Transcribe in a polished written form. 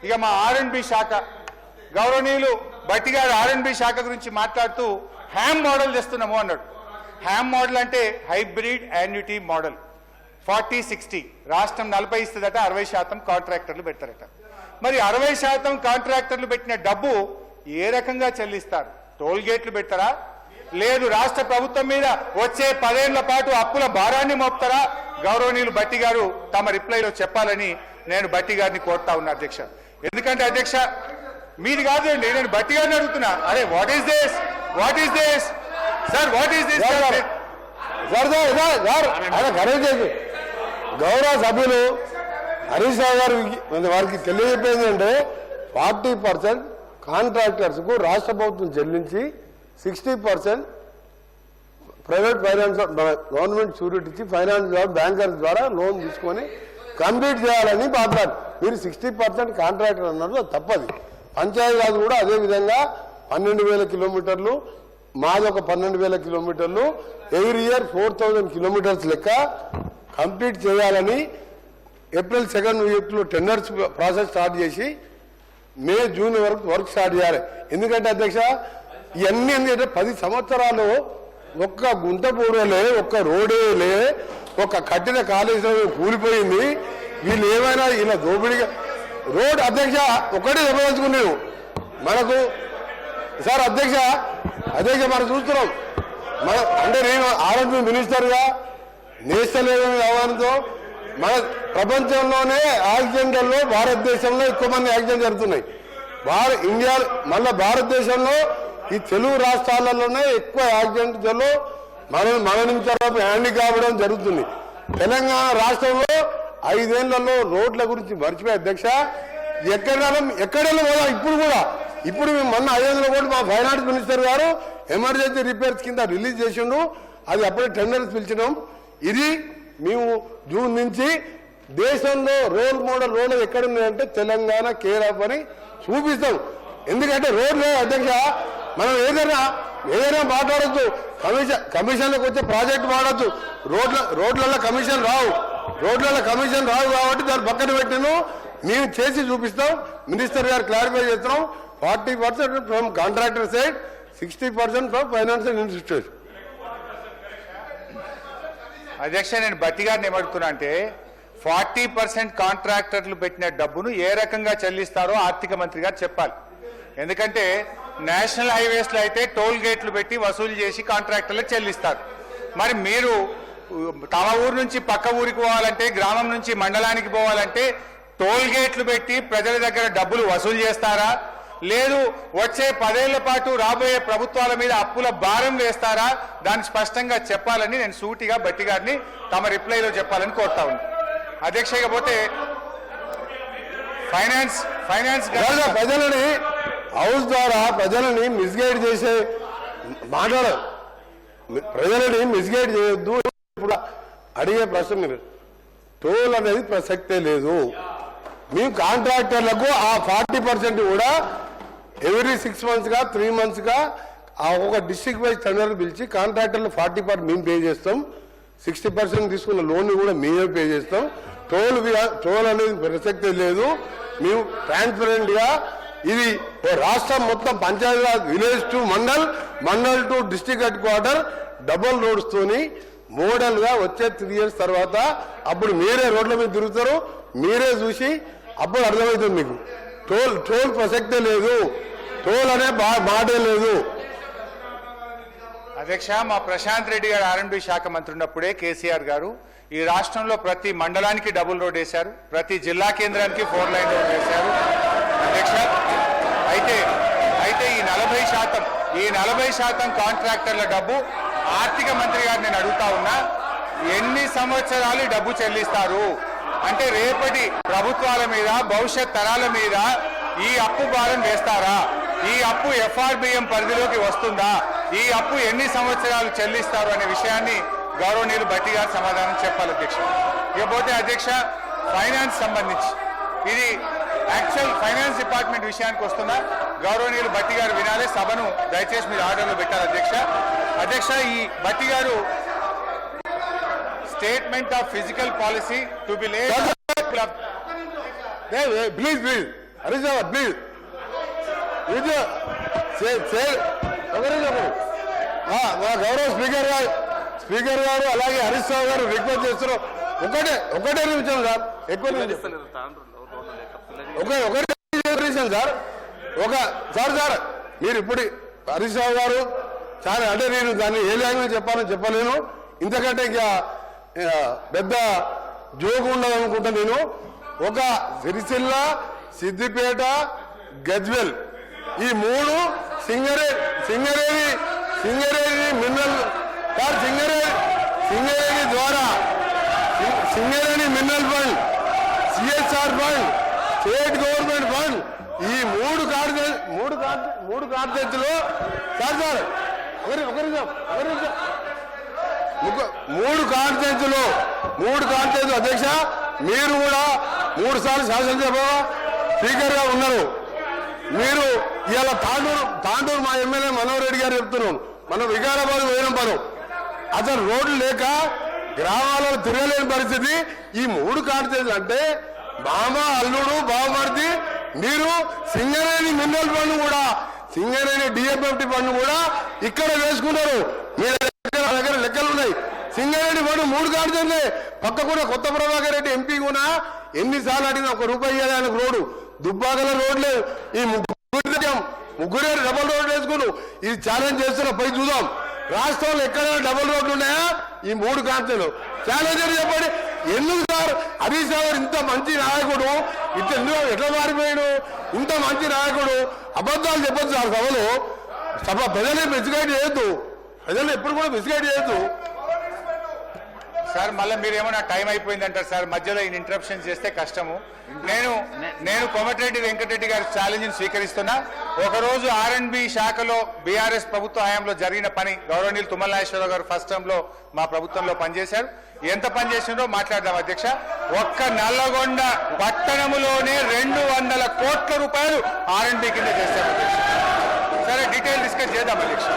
ఇక మా R&B శాఖ గౌరవనీయులు భట్టి గారు R&B శాఖ గురించి మాట్లాడుతూ హ్యామ్ మోడల్ తెస్తున్నాము అన్నాడు. హ్యామ్ మోడల్ అంటే హైబ్రిడ్ యాన్యుటీ మోడల్. 40-60 రాష్ట్రం 40 ఇస్తుందట, 60% కాంట్రాక్టర్లు పెడతారట. మరి 60% కాంట్రాక్టర్లు పెట్టిన డబ్బు ఏ రకంగా చెల్లిస్తారు? టోల్ గేట్లు పెట్టారా, లేదు రాష్ట్ర ప్రభుత్వం మీద వచ్చే 10 ఏళ్ల పాటు అప్పుల భారాన్ని మోపుతారా? గౌరవనీయులు భట్టి గారు తమ రిప్లైలో చెప్పాలని నేను భట్టి గారిని కోరుతా ఉన్నా అధ్యక్ష. ఎందుకంటే అధ్యక్ష మీది కాదండి, నేను భట్టి గారిని అడుగుతున్నా. అరే what is this sir, what is this? గౌరవ సభ్యులు హరీష్ రావు గారు వారికి తెలియజెప్పేది అంటే 40% కాంట్రాక్టర్స్ కు రాష్ట్ర ప్రభుత్వం చెల్లించి 60% ప్రైవేట్ ఫైనాన్స్ గవర్నమెంట్ షూరిటీ ఇచ్చి ఫైనాన్స్ ద్వారా బ్యాంకర్స్ ద్వారా లోన్ తీసుకొని కంప్లీట్ చేయాలని మాట్లాడు. మీరు 60% కాంట్రాక్టర్ అన్నారు, అది తప్పది. పంచాయతీరాజ్ కూడా అదే విధంగా 12,000 కిలోమీటర్లు, మాది ఒక 12,000 కిలోమీటర్లు, ఎవ్రీ ఇయర్ 4,000 కిలోమీటర్స్ లెక్క కంప్లీట్ చేయాలని ఏప్రిల్ 2nd వీక్లో టెండర్స్ ప్రాసెస్ స్టార్ట్ చేసి మే జూన్ వరకు వర్క్ స్టార్ట్ చేయాలి. ఎందుకంటే అధ్యక్ష ఇవన్నీ ఎందుకంటే 10 సంవత్సరాలు ఒక్క గుంత పూడలే, ఒక్క రోడేలే, ఒక కట్టిన కాలేజీ కూలిపోయింది. వీళ్ళు ఏమైనా ఇలా దోపిడిగా రోడ్ అధ్యక్ష ఒకటే చెప్పదలుచుకున్నాను మనకు సార్ అధ్యక్ష మనం చూస్తున్నాం. అంటే నేను R&B మినిస్టర్గా నేషనల్ వ్యవహారంతో మన ప్రపంచంలోనే యాక్సిడెంట్లలో భారతదేశంలో ఎక్కువ మంది యాక్సిడెంట్ జరుగుతున్నాయి. ఇండియా మళ్ళీ భారతదేశంలో ఈ తెలుగు రాష్ట్రాలలోనే ఎక్కువ యాక్సిడెంట్లలో మరణించడం, హ్యాండీ కావడం జరుగుతుంది. తెలంగాణ రాష్ట్రంలో 5 ఏళ్లలో రోడ్ల గురించి మర్చిపోయి అధ్యక్ష ఎక్కడెళ్ళ పోదాం. ఇప్పుడు మేము మొన్న 500 కోట్లు మా ఫైనాన్స్ మినిస్టర్ గారు ఎమర్జెన్సీ రిపేర్స్ కింద రిలీజ్ చేసిండు. అది అప్పుడే టెండర్స్ పిలిచినాం. ఇది మేము జూన్ నుంచి దేశంలో రోల్ మోడల్ రోడ్లు ఎక్కడున్నాయంటే తెలంగాణ కేర్ ఆఫ్ అని చూపిస్తాం. ఎందుకంటే రోడ్లు అధ్యక్ష మనం ఏదైనా మాట్లాడచ్చు, కమిషన్లకు వచ్చే ప్రాజెక్టు వాడచ్చు, రోడ్లలో కమిషన్ రావు కాబట్టి దాన్ని పక్కన పెట్టిను మేము చేసి చూపిస్తాం. మినిస్టర్ గారు క్లారిఫై చేస్తున్నాం. 40% from contractor side, 60% from financial institution. అధ్యక్ష నేను భట్టి గారిని ఏమడుతున్నా అంటే 40% కాంట్రాక్టర్లు పెట్టిన డబ్బును ఏ రకంగా చెల్లిస్తారో ఆర్థిక మంత్రి గారు చెప్పాలి. ఎందుకంటే నేషనల్ హైవేస్ లో అయితే టోల్ గేట్లు పెట్టి వసూలు చేసి కాంట్రాక్టర్లకు చెల్లిస్తారు. మరి మీరు తమ ఊరు నుంచి పక్క ఊరికి పోవాలంటే, గ్రామం నుంచి మండలానికి పోవాలంటే టోల్ గేట్లు పెట్టి ప్రజల దగ్గర డబ్బులు వసూలు చేస్తారా, లేదు వచ్చే 10 ఏళ్ల పాటు రాబోయే ప్రభుత్వాల మీద అప్పుల భారం వేస్తారా? దాన్ని స్పష్టంగా చెప్పాలని నేను సూటిగా భట్టి గారిని తమ రిప్లైలో చెప్పాలని కోరుతా ఉన్నాను అధ్యక్ష. ఇకపోతే ఫైనాన్స్ ప్రజలని హౌస్ ద్వారా ప్రజలని మిస్గైడ్ చేసే మాట్లాడదు, ప్రజలని మిస్గైడ్ చేయొద్దు. ఇప్పుడు అడిగే ప్రశ్న మీరు టోల్ అనేది ప్రసక్తే లేదు. మేము కాంట్రాక్టర్లకు ఆ 40% కూడా ఎవ్రీ 6 months 3 months ఒక డిస్ట్రిక్ట్ వైజ్ టెండర్ పిలిచి కాంట్రాక్టర్లు 40% మేము పే చేస్తాం, 60% తీసుకున్న లోన్ కూడా మేమే పే చేస్తాం. టోల్ అనేది ప్రసక్తే లేదు. మేము ట్రాన్స్పరెంట్ గా ఇది రాష్ట్రం మొత్తం Panchayati Raj village to mandal to district head quarter double roads తోని మోడల్ గా వచ్చే 3 years తర్వాత అప్పుడు మీరే రోడ్ల మీద తిరుగుతారు, మీరే చూసి అప్పుడు అర్థమవుతుంది మీకు. టోల్ ప్రసక్తే లేదు, టోల్ అనే మాటే లేదు. అధ్యక్ష మా ప్రశాంత్ రెడ్డి గారు R&B శాఖ మంత్రి ఉన్నప్పుడే కేసీఆర్ గారు ఈ రాష్ట్రంలో ప్రతి మండలానికి డబుల్ రోడ్ వేశారు, ప్రతి జిల్లా కేంద్రానికి 4 లైన్ రోడ్ వేశారు అధ్యక్ష. అయితే ఈ 40% కాంట్రాక్టర్ల డబ్బు ఆర్థిక మంత్రి గారు నేను అడుగుతా ఉన్నా, ఎన్ని సంవత్సరాలు డబ్బు చెల్లిస్తారు? అంటే రేపటి ప్రభుత్వాల మీద, భవిష్యత్ తరాల మీద ఈ అప్పు భారం వేస్తారా? ఈ అప్పు FRBM పరిధిలోకి వస్తుందా? ఈ అప్పు ఎన్ని సంవత్సరాలు చెల్లిస్తారు అనే విషయాన్ని గౌరవనీయులు భట్టి గారు సమాధానం చెప్పాలి అధ్యక్ష. ఇకపోతే అధ్యక్ష ఫైనాన్స్ సంబంధించి ఇది యాక్చువల్ ఫైనాన్స్ డిపార్ట్మెంట్ విషయానికి వస్తున్నా, గౌరవనీయులు భట్టి గారు వినాలి, సభను దయచేసి మీరు ఆర్డర్లో పెట్టాలి అధ్యక్ష. ఈ భట్టి గారు statement of physical policy to be laid please Harish Rao please మా గౌరవ స్పీకర్ గారు అలాగే హరీష్ రావు గారు రిక్వెస్ట్ చేస్తున్నారు. ఒకటే నిమిషం సార్, ఎక్కువ నిమిషం ఒకటే నిమిషం సార్. సార్ మీరు ఇప్పుడు హరీష్ రావు గారు చాలా అంటే నేను దాన్ని ఏ లాంగ్వేజ్ చెప్పాలని చెప్పలేను. ఇంతకంటే ఇంకా పెద్ద జోగు ఉండదు అనుకుంటా. నేను ఒక సిరిసిల్ల, సిద్దిపేట, గజ్వెల్ ఈ మూడు సింగరేణి మినరల్ సార్ సింగరేణి ద్వారా Singareni mineral fund, CSR fund, state government fund ఈ మూడు కాన్సెప్ట్లో సార్ మూడు కాన్సెప్ట్లు అధ్యక్ష మీరు కూడా 3 సార్లు శాసనసభ స్పీకర్ గా ఉన్నారు. మీరు ఇవాళ తాండూరు మా ఎమ్మెల్యే మనోహర్ రెడ్డి గారు చెప్తున్నాం, మనం వికారాబాద్ వేలంపరం అసలు రోడ్లు లేక గ్రామాలలో తిరగలేని పరిస్థితి. ఈ 3 కాన్సెప్ట్లు అంటే బామ, అల్లుడు, బావమర్ది మీరు సింగరేణి మినరల్ ఫండ్ కూడా, సింగరేణి డిఎఫ్ఎఫ్టి ఫండ్ కూడా ఇక్కడ వేసుకున్నారు. మీ దగ్గర లెక్కలు ఉన్నాయి. సింగరేణి ఫండ్ 3 కాన్సెప్ట్లే. పక్క కూడా కొత్త ప్రభాకర్ రెడ్డి ఎంపీ కూడా ఎన్నిసార్లు అడిగిన 1 రూపాయి ఇవ్వాలి ఆయనకు రోడ్డు. దుబ్బాకల రోడ్ లేదు. ఈ ముగ్గురే డబల్ రోడ్లు వేసుకున్నాం. ఇది ఛాలెంజ్ చేస్తున్నా, పై చూద్దాం రాష్ట్రంలో ఎక్కడైనా డబల్ రోడ్లు ఉన్నాయా? ఈ 3 కాన్సెప్ట్లు ఛాలెంజ్ అని చెప్పండి. ఎందుకు సార్ హరీష్ రావు ఇంత మంచి నాయకుడు ఎట్లా మారిపోయాడు? ఇంత మంచి నాయకుడు అబద్ధాలు చెప్పొచ్చు సార్ సభ ప్రజల్ని మిస్గైడ్ చేయొద్దు. ప్రజలు ఎప్పుడు కూడా మిస్గైడ్ చేయొద్దు సార్. మళ్ళీ మీరు ఏమన్నా టైం అయిపోయిందంటారు సార్, మధ్యలో ఈ ఇంటరప్షన్ చేస్తే కష్టము. నేను కోమటిరెడ్డి వెంకటరెడ్డి గారి ఛాలెంజ్ స్వీకరిస్తున్నా. ఒకరోజు R&B శాఖలో బీఆర్ఎస్ ప్రభుత్వ హయాంలో జరిగిన పని, గౌరవనీయులు తుమ్మల నాగేశ్వరరావు గారు ఫస్ట్ టర్మ్ లో మా ప్రభుత్వంలో పనిచేశారు. ఎంత పని చేసిందో మాట్లాడదాం అధ్యక్ష. ఒక్క నల్లగొండ పట్టణములోనే 200 కోట్ల రూపాయలు R&B కింద చేశారు అధ్యక్ష. సరే డీటెయిల్ డిస్కస్ చేద్దాం అధ్యక్ష.